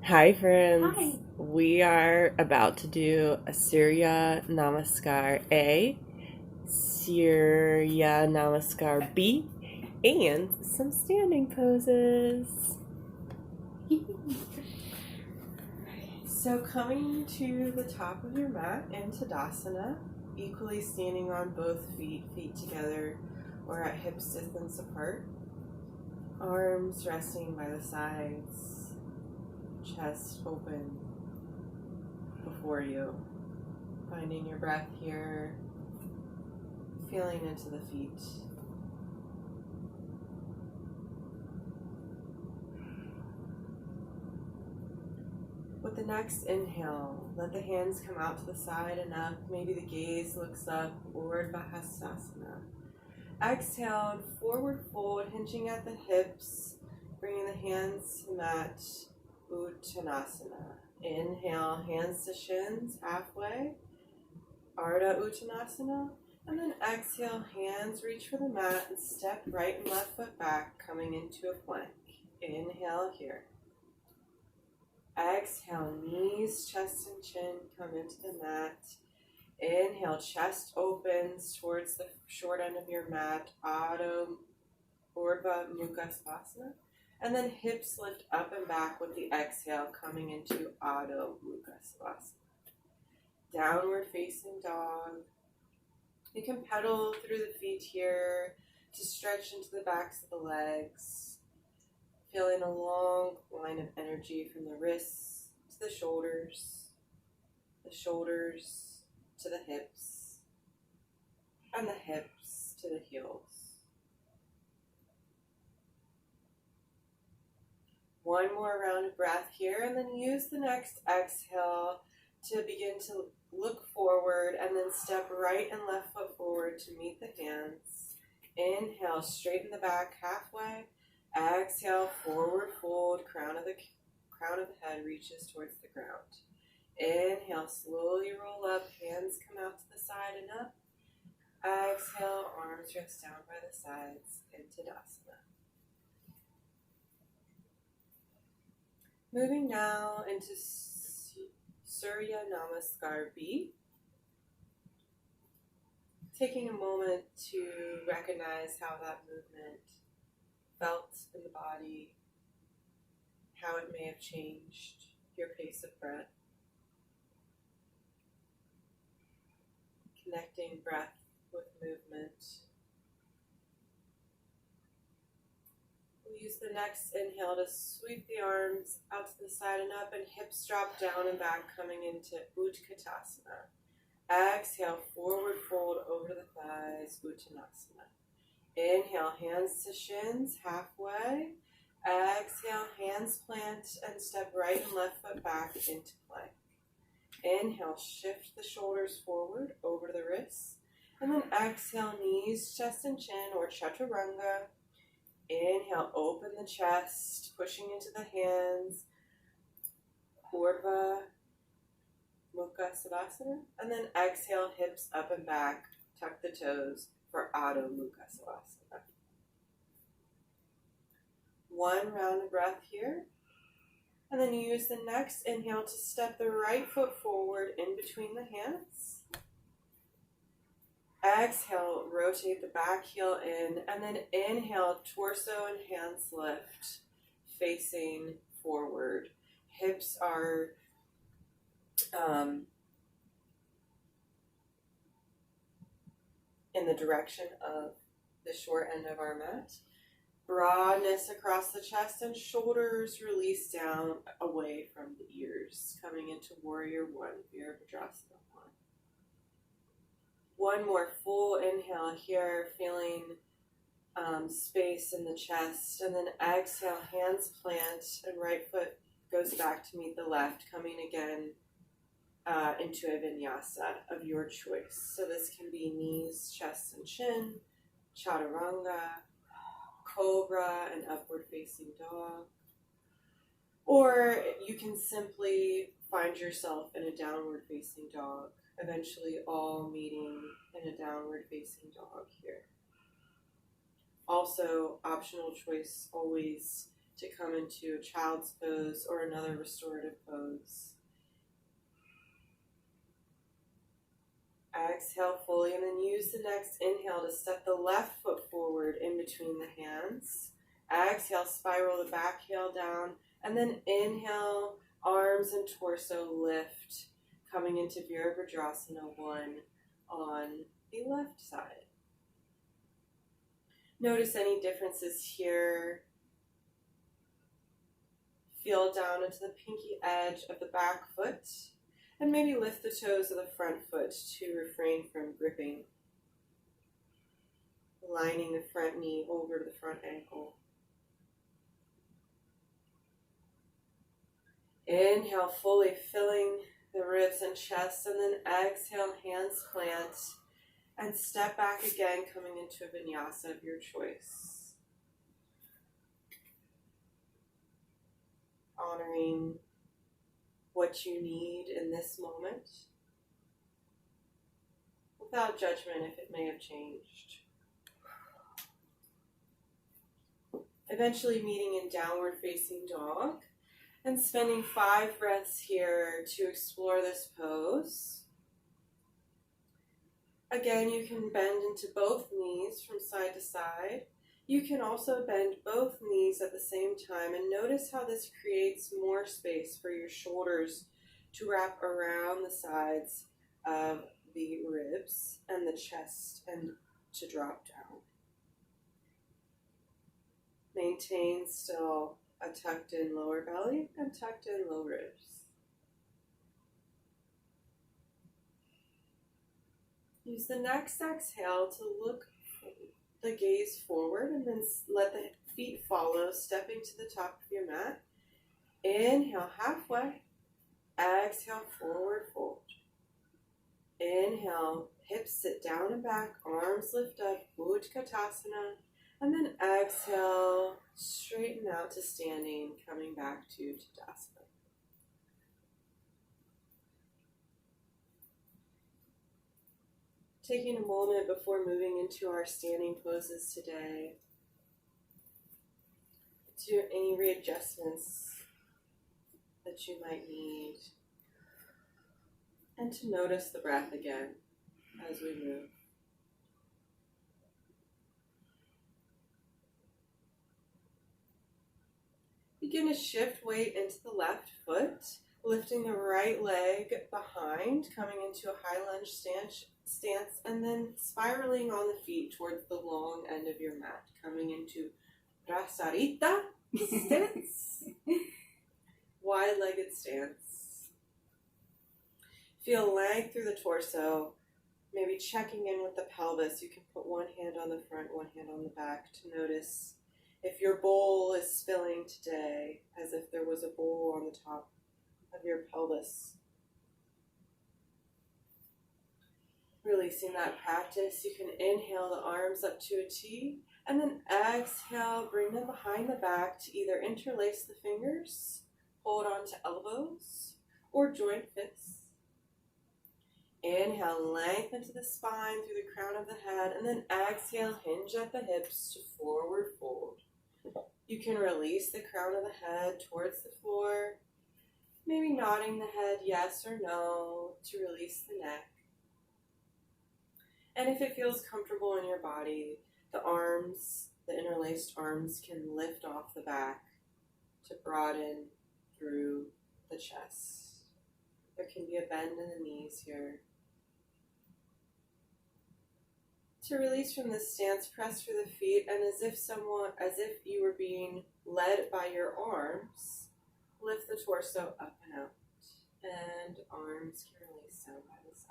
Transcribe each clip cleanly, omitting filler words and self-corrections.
Hi, friends. Hi. We are about to do a Surya Namaskar A, Surya Namaskar B, and some standing poses. So, coming to the top of your mat in Tadasana, equally standing on both feet, feet together or at hip distance apart, arms resting by the sides, chest open before you. Finding your breath here, feeling into the feet. With the next inhale, let the hands come out to the side and up. Maybe the gaze looks up, Urdhva Hastasana. Exhale, forward fold, hinging at the hips, bringing the hands to mat, Uttanasana. Inhale, hands to shins, halfway, Ardha Uttanasana. And then exhale, hands reach for the mat and step right and left foot back, coming into a plank. Inhale here. Exhale, knees, chest, and chin come into the mat. Inhale, chest opens towards the short end of your mat, Adho Urdhva Mukha Savasana. And then hips lift up and back with the exhale, coming into Adho Mukha Savasana. Downward facing dog. You can pedal through the feet here to stretch into the backs of the legs. Feeling a long line of energy from the wrists to the shoulders to the hips, and the hips to the heels. One more round of breath here, and then use the next exhale to begin to look forward and then step right and left foot forward to meet the hands. Inhale, straighten the back halfway. Exhale, forward fold, crown of the head reaches towards the ground. Inhale, slowly roll up, hands come out to the side and up. Exhale, arms rest down by the sides into Tadasana. Moving now into Surya Namaskar B. Taking a moment to recognize how that movement felt in the body, how it may have changed your pace of breath. Connecting breath with movement. We'll use the next inhale to sweep the arms out to the side and up, and hips drop down and back, coming into Utkatasana. Exhale, forward fold over the thighs, Uttanasana. Inhale, hands to shins, halfway. Exhale, hands plant and step right and left foot back into plank. Inhale, shift the shoulders forward over the wrists. And then exhale, knees, chest, and chin, or chaturanga. Inhale, open the chest, pushing into the hands. Urdhva Mukha Savasana. And then exhale, hips up and back, tuck the toes for Adho Mukha Savasana. One round of breath here. And then you use the next inhale to step the right foot forward in between the hands. Exhale, rotate the back heel in, and then inhale, torso and hands lift, facing forward. Hips are in the direction of the short end of our mat. Broadness across the chest and shoulders release down away from the ears, coming into Warrior One, Virabhadrasana 1. One more full inhale here, feeling space in the chest, and then exhale, hands plant, and right foot goes back to meet the left, coming again into a vinyasa of your choice. So this can be knees, chest, and chin, chaturanga, cobra, and upward facing dog. Or you can simply find yourself in a downward facing dog, eventually all meeting in a downward facing dog here. Also, optional choice always to come into a child's pose or another restorative pose. Exhale fully, and then use the next inhale to step the left foot forward in between the hands. Exhale, spiral the back heel down, and then inhale, arms and torso lift, coming into Virabhadrasana 1 on the left side. Notice any differences here. Feel down into the pinky edge of the back foot, and maybe lift the toes of the front foot to refrain from gripping. Lining the front knee over to the front ankle. Inhale, fully filling the ribs and chest, and then exhale, hands plant, and step back again, coming into a vinyasa of your choice. Honoring what you need in this moment, without judgment if it may have changed. Eventually meeting in downward facing dog, and spending 5 breaths here to explore this pose. Again, you can bend into both knees from side to side. You can also bend both knees at the same time, and notice how this creates more space for your shoulders to wrap around the sides of the ribs and the chest and to drop down. Maintain still a tucked in lower belly and tucked in low ribs. Use the next exhale to look the gaze forward, and then let the feet follow, stepping to the top of your mat. Inhale halfway. Exhale, forward fold. Inhale, hips sit down and back, arms lift up, Utkatasana. And then exhale, straighten out to standing, coming back to Tadasana. Taking a moment before moving into our standing poses today, do any readjustments that you might need, and to notice the breath again as we move. Begin to shift weight into the left foot, lifting the right leg behind, coming into a high lunge stance, and then spiraling on the feet towards the long end of your mat, coming into Prasarita stance, wide-legged stance. Feel length through the torso, maybe checking in with the pelvis. You can put one hand on the front, one hand on the back to notice if your bowl is spilling today, as if there was a bowl on the top of your pelvis. Releasing that practice, you can inhale the arms up to a T, and then exhale, bring them behind the back to either interlace the fingers, hold on to elbows, or joint fists. Inhale, lengthen to the spine through the crown of the head, and then exhale, hinge at the hips to forward fold. You can release the crown of the head towards the floor, maybe nodding the head yes or no to release the neck. And if it feels comfortable in your body, the arms, the interlaced arms can lift off the back to broaden through the chest. There can be a bend in the knees here. To release from this stance, press through the feet, and as if you were being led by your arms, lift the torso up and out, and arms can release down by the sides.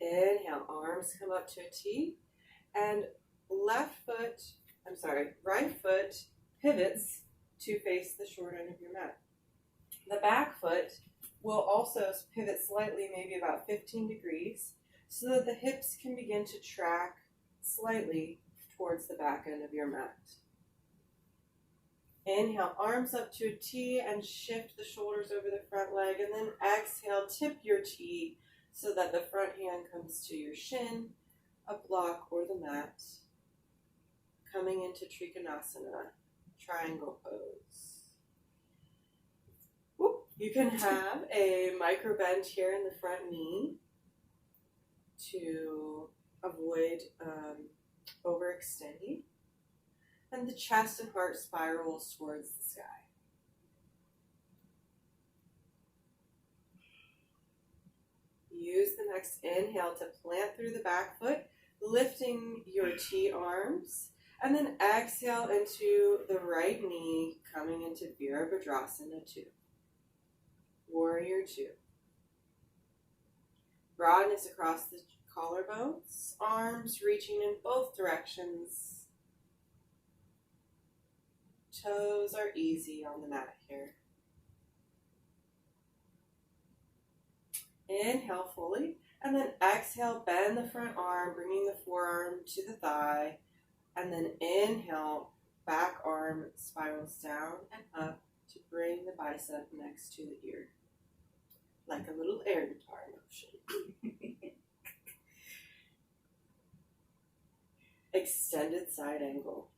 Inhale, arms come up to a T, and right foot pivots to face the short end of your mat. The back foot will also pivot slightly, maybe about 15 degrees, so that the hips can begin to track slightly towards the back end of your mat. Inhale, arms up to a T and shift the shoulders over the front leg, and then exhale, tip your T so that the front hand comes to your shin, a block, or the mat. coming into Trikonasana, triangle pose. Whoop. You can have a micro bend here in the front knee to avoid overextending. And the chest and heart spirals towards the sky. Use the next inhale to plant through the back foot, lifting your T arms, and then exhale into the right knee, coming into Virabhadrasana 2. Warrior 2. Broadness across the collarbones, arms reaching in both directions. Toes are easy on the mat here. Inhale fully, and then exhale, bend the front arm, bringing the forearm to the thigh, and then inhale, back arm spirals down and up to bring the bicep next to the ear, like a little air guitar motion. Extended side angle.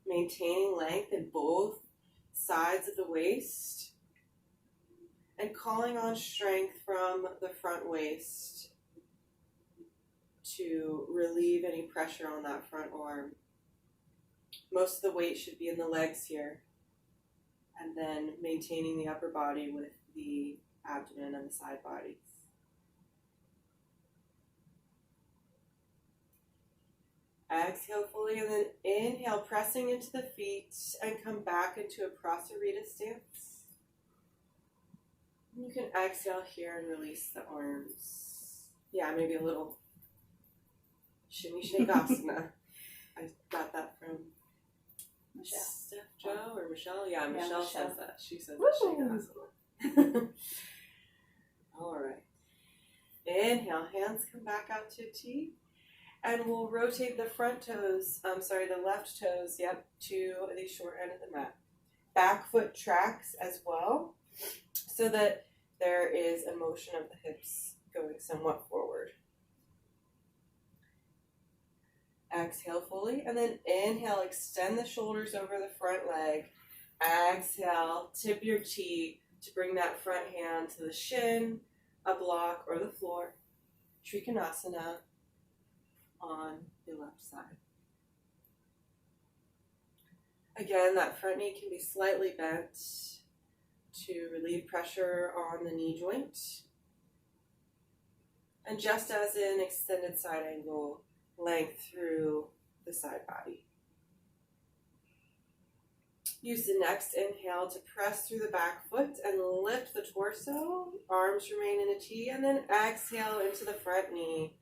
Maintaining length in both sides of the waist and calling on strength from the front waist to relieve any pressure on that front arm. Most of the weight should be in the legs here, and then maintaining the upper body with the abdomen and the side bodies. Exhale fully, and then inhale, pressing into the feet and come back into a Prasarita stance. You can exhale here and release the arms. Yeah, maybe a little shimmy shake asana. I got that from Steph Joe or Michelle. Yeah, Michelle says that. She says shake asana. All right. Inhale, hands come back out to a T. And we'll rotate the the left toes, to the short end of the mat. Back foot tracks as well, so that there is a motion of the hips going somewhat forward. Exhale fully, and then inhale, extend the shoulders over the front leg. Exhale, tip your T to bring that front hand to the shin, a block, or the floor. Trikonasana on the left side. Again, that front knee can be slightly bent to relieve pressure on the knee joint. And just as in extended side angle, length through the side body. Use the next inhale to press through the back foot and lift the torso. Arms remain in a T, and then exhale into the front knee,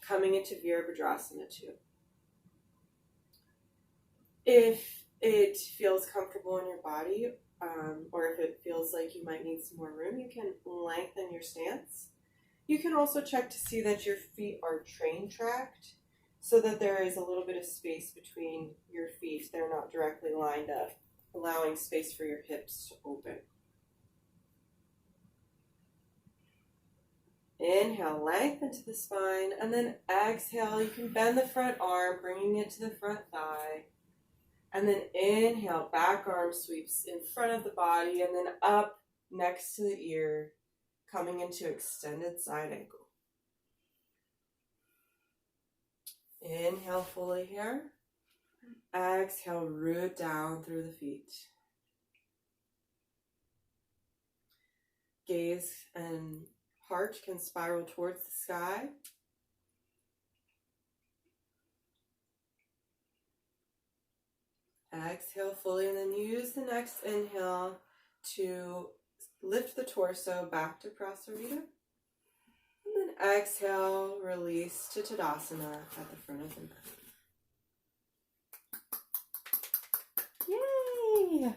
coming into Virabhadrasana 2. If it feels comfortable in your body, or if it feels like you might need some more room, you can lengthen your stance. You can also check to see that your feet are train tracked, so that there is a little bit of space between your feet. They're not directly lined up, allowing space for your hips to open. Inhale, lengthen to the spine, and then exhale, you can bend the front arm, bringing it to the front thigh. And then inhale, back arm sweeps in front of the body, and then up next to the ear, coming into extended side angle. Inhale fully here. Exhale, root down through the feet. Gaze and heart can spiral towards the sky. Exhale fully, and then use the next inhale to lift the torso back to Prasarita. And then exhale, release to Tadasana at the front of the mat. Yay!